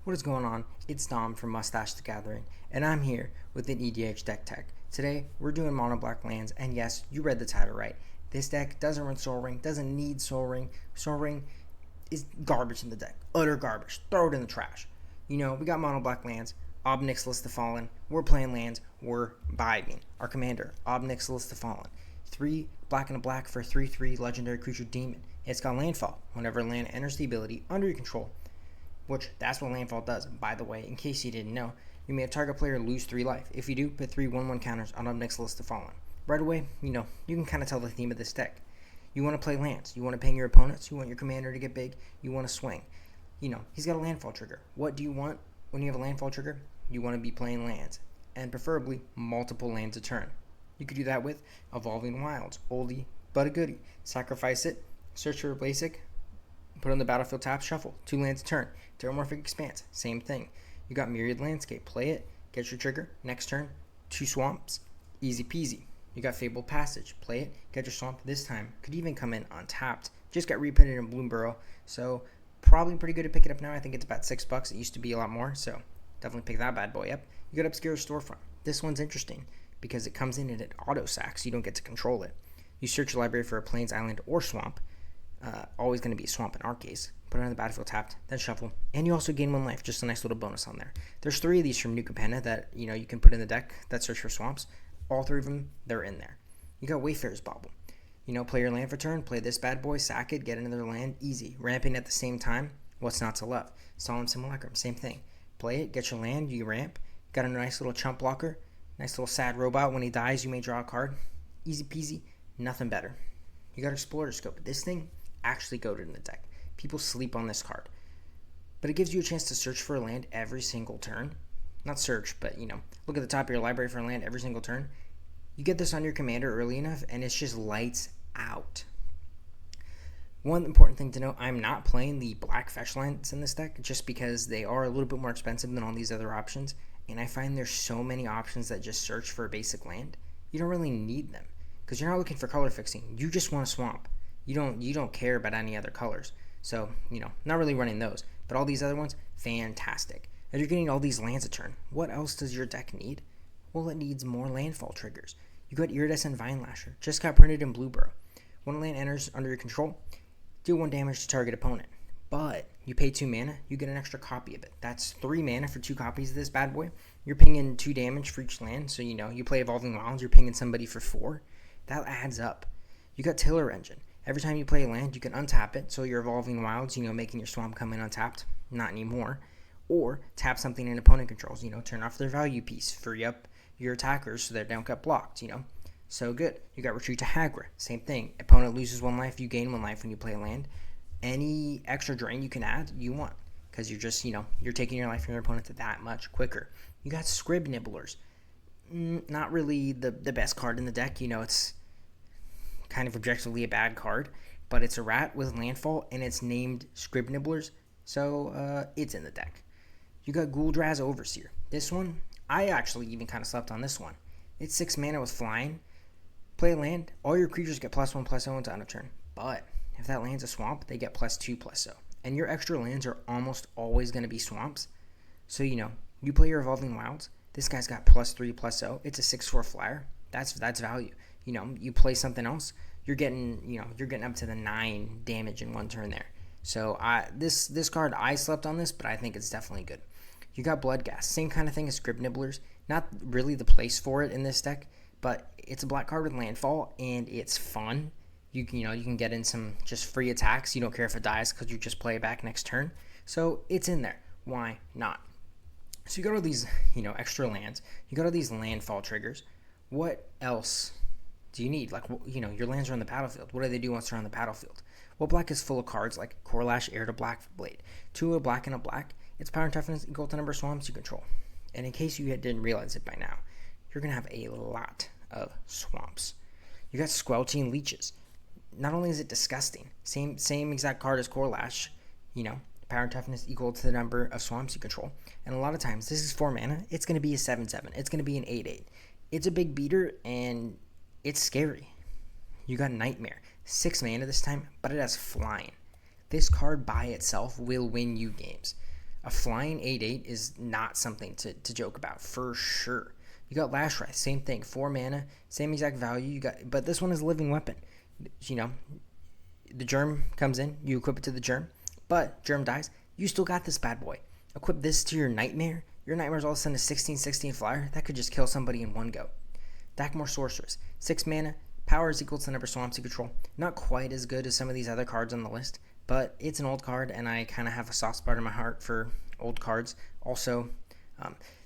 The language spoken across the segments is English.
What is going on? It's Dom from Mustache the Gathering, and I'm here with an EDH deck tech. Today, we're doing mono black lands, and yes, you read the title right. This deck doesn't run Soul Ring, doesn't need Soul Ring. Soul Ring is garbage in the deck. Utter garbage. Throw it in the trash. We got mono black lands. Ob Nixilis the Fallen. We're playing lands. We're vibing. Our commander, Ob Nixilis the Fallen. 3 black and a black for 3/3 legendary creature demon. It's got landfall. Whenever land enters the ability under your control, which that's what landfall does. By the way, in case you didn't know, you may have target player lose 3 life. If you do, put 3 1/1 counters on Nixilis the Fallen. Right away, you can kind of tell the theme of this deck. You want to play lands. You want to ping your opponents. You want your commander to get big. You want to swing. He's got a landfall trigger. What do you want when you have a landfall trigger? You want to be playing lands, and preferably multiple lands a turn. You could do that with Evolving Wilds, oldie but a goodie. Sacrifice it, search for a basic, put on the battlefield, tap, shuffle. 2 lands a turn. Terramorphic Expanse, same thing. You got Myriad Landscape, play it, get your trigger, next turn, 2 swamps, easy peasy. You got Fabled Passage, play it, get your swamp. This time, could even come in untapped. Just got reprinted in Bloomburrow, so probably pretty good to pick it up now. I think it's about $6. It used to be a lot more, so definitely pick that bad boy up. You got Obscure Storefront. This one's interesting because it comes in and it auto sacks. You don't get to control it. You search your library for a plains, island, or swamp. Always going to be a swamp in our case. Put it on the battlefield tapped, then shuffle, and you also gain 1 life. Just a nice little bonus on there. There's 3 of these from New Capenna that you can put in the deck that search for swamps. All 3 of them, they're in there. You got Wayfarer's Bauble. Play your land for turn, play this bad boy, sack it, get another land, easy. Ramping at the same time, what's not to love? Solemn Simulacrum, same thing. Play it, get your land, you ramp. Got a nice little chump blocker, nice little sad robot. When he dies, you may draw a card. Easy peasy, nothing better. You got Explorer Scope. This thing actually goated in the deck. People sleep on this card. But it gives you a chance to search for a land every single turn. Not search, but look at the top of your library for a land every single turn. You get this on your commander early enough, and it's just lights out. One important thing to note, I'm not playing the black fetch lands in this deck just because they are a little bit more expensive than all these other options, and I find there's so many options that just search for a basic land. You don't really need them because you're not looking for color fixing. You just want a swamp. You don't care about any other colors. So, not really running those. But all these other ones, fantastic. If you're getting all these lands a turn, what else does your deck need? Well, it needs more landfall triggers. You got Iridescent Vine Lasher, just got printed in Blueburrow. When a land enters under your control, deal 1 damage to target opponent. But you pay 2 mana, you get an extra copy of it. That's 3 mana for 2 copies of this bad boy. You're pinging 2 damage for each land, so you play Evolving Wilds, you're pinging somebody for 4. That adds up. You got Tiller Engine. Every time you play a land, you can untap it, so your Evolving Wilds, making your swamp come in untapped. Not anymore. Or tap something an opponent controls, turn off their value piece, free up your attackers so they don't get blocked, So good. You got Retreat to Hagra. Same thing. Opponent loses 1 life, you gain 1 life when you play a land. Any extra drain you can add, you want. Because you're just, you're taking your life from your opponent that much quicker. You got Scrib Nibblers. Not really the best card in the deck. It's kind of objectively a bad card, but it's a rat with landfall, and it's named Scrib Nibblers, so it's in the deck. You got Gouldraz Overseer. This one, I actually even kind of slept on this one. It's 6 mana with flying. Play a land, all your creatures get +1/+0 until end of turn, but if that land's a swamp, they get +2/+0. And your extra lands are almost always going to be swamps, so you play your Evolving Wilds. This guy's got +3/+0. It's a 6/4 flyer. That's value. You play something else, you're getting up to the 9 damage in 1 turn there. So this card, I slept on this, but I think it's definitely good. You got Bloodghast, same kind of thing as Scrib Nibblers. Not really the place for it in this deck, but it's a black card with landfall, and it's fun. You can get in some just free attacks. You don't care if it dies because you just play it back next turn. So it's in there. Why not? So you got all these extra lands. You got all these landfall triggers. What else do you need? Your lands are on the battlefield. What do they do once they're on the battlefield? Well, black is full of cards like Corlash, Heir to Blackblade. 2 a black and a black. Its power and toughness equal to number of swamps you control. And in case you didn't realize it by now, you're going to have a lot of swamps. You got Squelching Leeches. Not only is it disgusting, same exact card as Corlash, power and toughness equal to the number of swamps you control. And a lot of times, this is 4 mana. It's going to be a 7/7. It's going to be an 8/8. It's a big beater, and it's scary. You got Nightmare. 6 mana this time, but it has flying. This card by itself will win you games. A flying 8/8 is not something to joke about, for sure. You got Lash Wrath, same thing, 4 mana, same exact value. But this one is a living weapon. You know, the Germ comes in, you equip it to the Germ, but Germ dies, you still got this bad boy. Equip this to your Nightmare. Your Nightmare's all of a sudden a 16/16 flyer. That could just kill somebody in one go. Dackmore Sorceress, 6 mana, power is equal to the number of swamps you control. Not quite as good as some of these other cards on the list, but it's an old card, and I kind of have a soft spot in my heart for old cards. Also,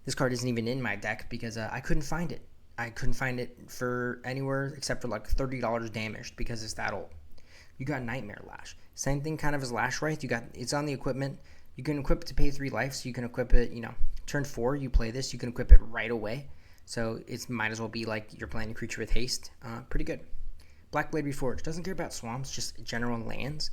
this card isn't even in my deck because I couldn't find it. I couldn't find it for anywhere except for like $30 damaged because it's that old. You got Nightmare Lash. Same thing kind of as Lash Wraith. It's on the equipment. You can equip it to pay 3 life, so you can equip it, turn 4, you play this, you can equip it right away. So it might as well be like you're playing a creature with haste. Pretty good. Blackblade Reforged doesn't care about swamps, just general lands.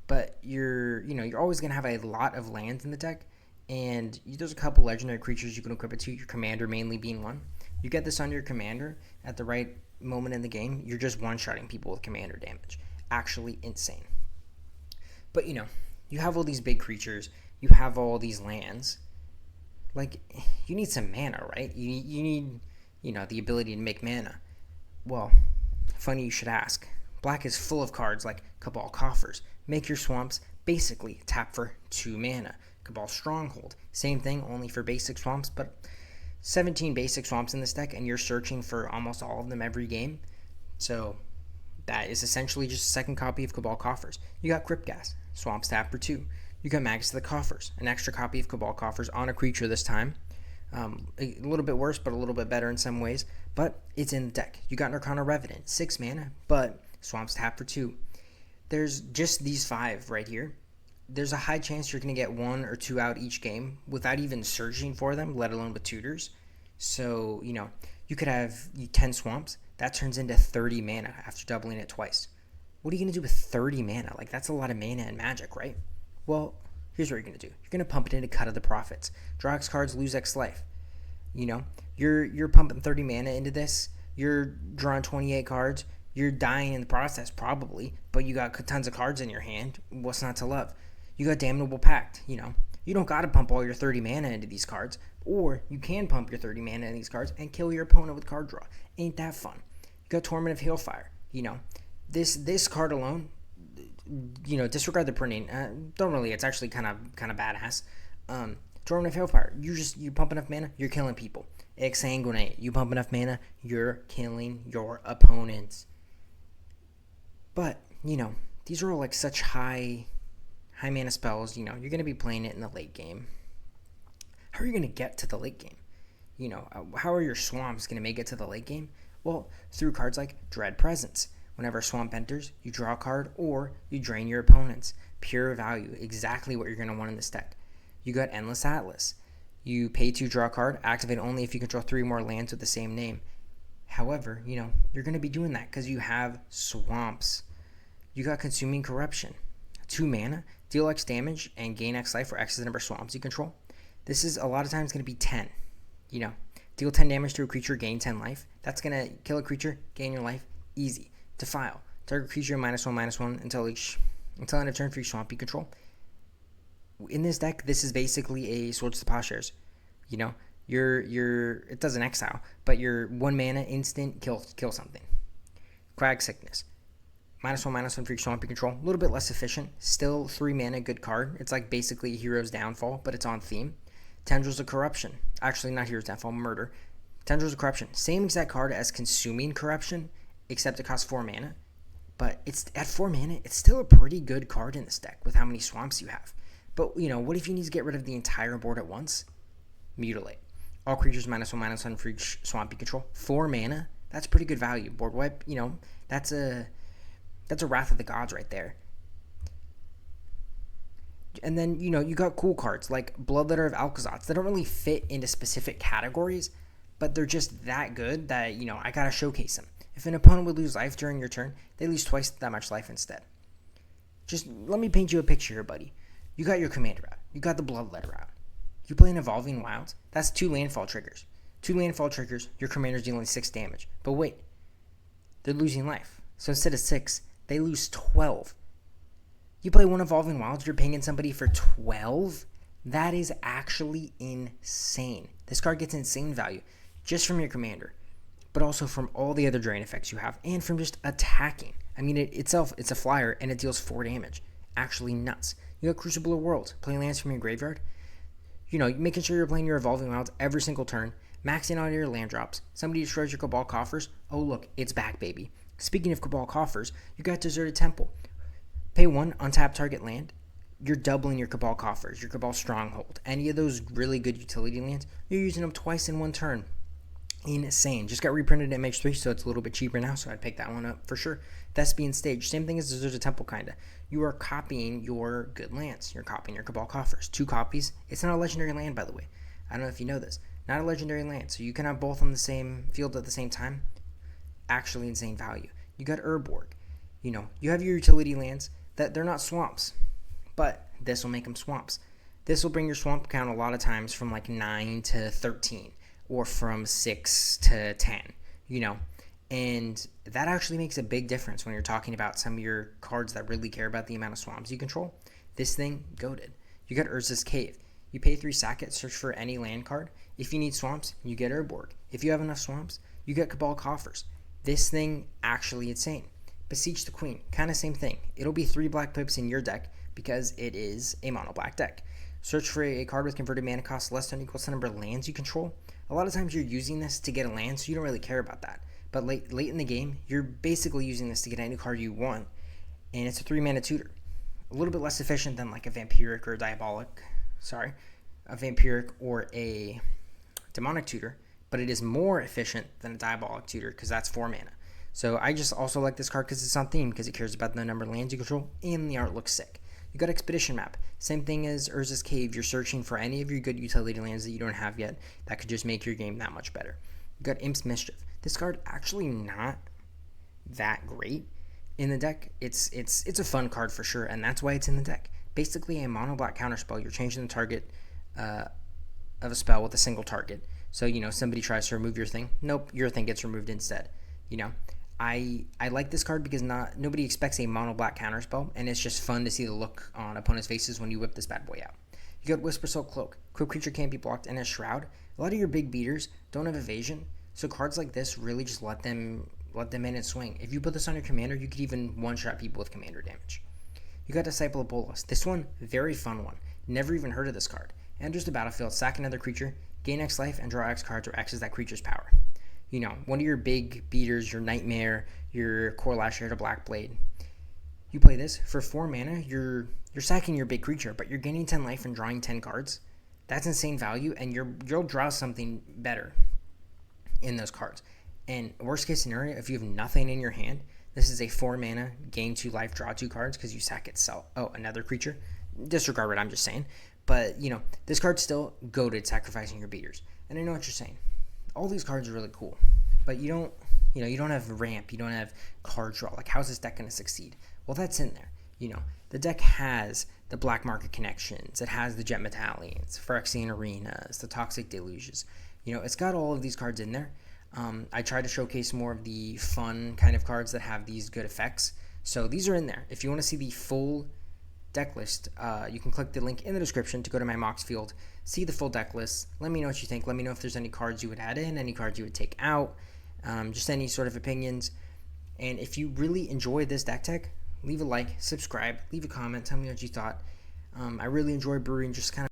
But you're always gonna have a lot of lands in the deck, and there's a couple legendary creatures you can equip it to. Your commander mainly being one. You get this on your commander at the right moment in the game. You're just one-shotting people with commander damage. Actually insane. But you have all these big creatures. You have all these lands. Like, you need some mana, right? You need, the ability to make mana. Well, funny you should ask. Black is full of cards like Cabal Coffers. Make your swamps basically tap for 2 mana. Cabal Stronghold, same thing, only for basic swamps, but 17 basic swamps in this deck, and you're searching for almost all of them every game. So that is essentially just a second copy of Cabal Coffers. You got Crypt Gas, swamps tap for 2. You got Magus to the Coffers, an extra copy of Cabal Coffers on a creature this time. A little bit worse, but a little bit better in some ways. But it's in the deck. You got Narcana Revenant, 6 mana, but swamps tap for 2. There's just these 5 right here. There's a high chance you're going to get 1 or 2 out each game without even searching for them, let alone with tutors. So, you could have 10 swamps. That turns into 30 mana after doubling it twice. What are you going to do with 30 mana? Like, that's a lot of mana in Magic, right? Well, here's what you're going to do. You're going to pump it into Cut of the Prophets. Draw X cards, lose X life. You're pumping 30 mana into this. You're drawing 28 cards. You're dying in the process, probably, but you got tons of cards in your hand. What's not to love? You got Damnable Pact, You don't got to pump all your 30 mana into these cards, or you can pump your 30 mana into these cards and kill your opponent with card draw. Ain't that fun? You got Torment of Hailfire, This card alone, disregard the printing. Don't really. It's actually kind of badass. Torment of Hailfire. You pump enough mana, you're killing people. Exsanguinate. You pump enough mana, you're killing your opponents. But these are all like such high mana spells. You're gonna be playing it in the late game. How are you gonna get to the late game? How are your swamps gonna make it to the late game? Well, through cards like Dread Presence. Whenever a swamp enters, you draw a card or you drain your opponents. Pure value, exactly what you're going to want in this deck. You got Endless Atlas. You pay 2, draw a card, activate only if you control 3 more lands with the same name. However, you're going to be doing that because you have swamps. You got Consuming Corruption. 2 mana, deal X damage and gain X life for X is the number of swamps you control. This is a lot of times going to be 10. Deal 10 damage to a creature, gain 10 life. That's going to kill a creature, gain your life. Easy. Defile. Target creature -1/-1 until end of turn for each swamp you control. In this deck, this is basically a Swords to Plowshares. It doesn't exile, but your 1 mana instant kill something. Crag Sickness. -1/-1 for each swamp you control. A little bit less efficient. Still 3 mana, good card. It's like basically Hero's Downfall, but it's on theme. Tendrils of Corruption. Actually, not Hero's Downfall, Murder. Tendrils of Corruption. Same exact card as Consuming Corruption, except it costs 4 mana. But it's at 4 mana, it's still a pretty good card in this deck with how many swamps you have. But, what if you need to get rid of the entire board at once? Mutilate. All creatures -1/-1 for each swamp you control. 4 mana, that's pretty good value. Board wipe, that's a Wrath of the Gods right there. And then, you got cool cards like Bloodletter of Alkazatz. They don't really fit into specific categories, but they're just that good that, I gotta showcase them. If an opponent would lose life during your turn, they lose twice that much life instead. Just let me paint you a picture here, buddy. You got your commander out. You got the Bloodletter out. You play an Evolving Wilds. That's 2 landfall triggers. 2 landfall triggers, your commander's dealing 6 damage. But wait, they're losing life. So instead of 6, they lose 12. You play 1 Evolving Wilds, you're pinging somebody for 12? That is actually insane. This card gets insane value just from your commander, but also from all the other drain effects you have, and from just attacking. I mean, it's a flyer, and it deals 4 damage. Actually nuts. You got Crucible of Worlds, play lands from your graveyard. Making sure you're playing your Evolving Wilds every single turn, maxing out your land drops. Somebody destroys your Cabal Coffers. Oh, look, it's back, baby. Speaking of Cabal Coffers, you got Deserted Temple. Pay 1, untap target land. You're doubling your Cabal Coffers, your Cabal Stronghold. Any of those really good utility lands, you're using them twice in one turn. Insane. Just got reprinted at MH3, so it's a little bit cheaper now, so I'd pick that one up for sure. Thespian Stage, same thing as Deserted Temple, kinda. You are copying your good lands. You're copying your Cabal Coffers. 2 copies. It's not a legendary land, by the way. I don't know if you know this. Not a legendary land, so you can have both on the same field at the same time. Actually insane value. You got Urborg. You have your utility lands that they're not swamps, but this will make them swamps. This will bring your swamp count a lot of times from like 9 to 13. Or from 6 to 10, and that actually makes a big difference when you're talking about some of your cards that really care about the amount of swamps you control. This thing, goated. You got Urza's Cave. You pay 3 sack it, search for any land card. If you need swamps, you get Urborg. If you have enough swamps, you get Cabal Coffers. This thing, actually insane. Beseech the Queen, kind of same thing. It'll be 3 black pips in your deck because it is a mono black deck. Search for a card with converted mana cost less than or equal to the number of lands you control. A lot of times you're using this to get a land, so you don't really care about that. But late in the game, you're basically using this to get any card you want, and it's a 3-mana tutor. A little bit less efficient than like a Vampiric or a a Vampiric or a Demonic tutor, but it is more efficient than a Diabolic tutor because that's 4 mana. So I just also like this card because it's on theme, because it cares about the number of lands you control, and the art looks sick. You got Expedition Map. Same thing as Urza's Cave. You're searching for any of your good utility lands that you don't have yet that could just make your game that much better. You got Imp's Mischief. This card actually not that great in the deck. It's a fun card for sure, and that's why it's in the deck. Basically a mono black counterspell. You're changing the target of a spell with a single target. So, somebody tries to remove your thing. Nope, your thing gets removed instead. I like this card because nobody expects a mono black counterspell, and it's just fun to see the look on opponents' faces when you whip this bad boy out. You got Whisper Soul Cloak. Quick creature can't be blocked, and a Shroud. A lot of your big beaters don't have evasion, so cards like this really just let them in and swing. If you put this on your commander, you could even one-shot people with commander damage. You got Disciple of Bolas. This one, very fun one. Never even heard of this card. Enters the battlefield, sack another creature, gain X life, and draw X cards, or X is that creature's power. One of your big beaters, your Nightmare, your Core Lasher to Black Blade. You play this for 4 mana. You're sacking your big creature, but you're gaining 10 life and drawing 10 cards. That's insane value, and you'll draw something better in those cards. And worst case scenario, if you have nothing in your hand, this is a 4 mana, gain 2 life, draw 2 cards because you sack itself. Oh, another creature. Disregard what I'm just saying. But this card's still goated, sacrificing your beaters. And I know what you're saying. All these cards are really cool, but you don't have ramp, you don't have card draw. Like, how's this deck going to succeed? Well, that's in there. The deck has the Black Market Connections, it has the Jet Metallians, Phyrexian Arenas, the Toxic Deluges. It's got all of these cards in there. I try to showcase more of the fun kind of cards that have these good effects. So these are in there. If you want to see the full deck list, you can click the link in the description to go to my Mox field, see the full deck list. Let me know what you think. Let me know if there's any cards you would add in, any cards you would take out, just any sort of opinions. And if you really enjoyed this deck tech, leave a like, subscribe, leave a comment, tell me what you thought. I really enjoy brewing just kind of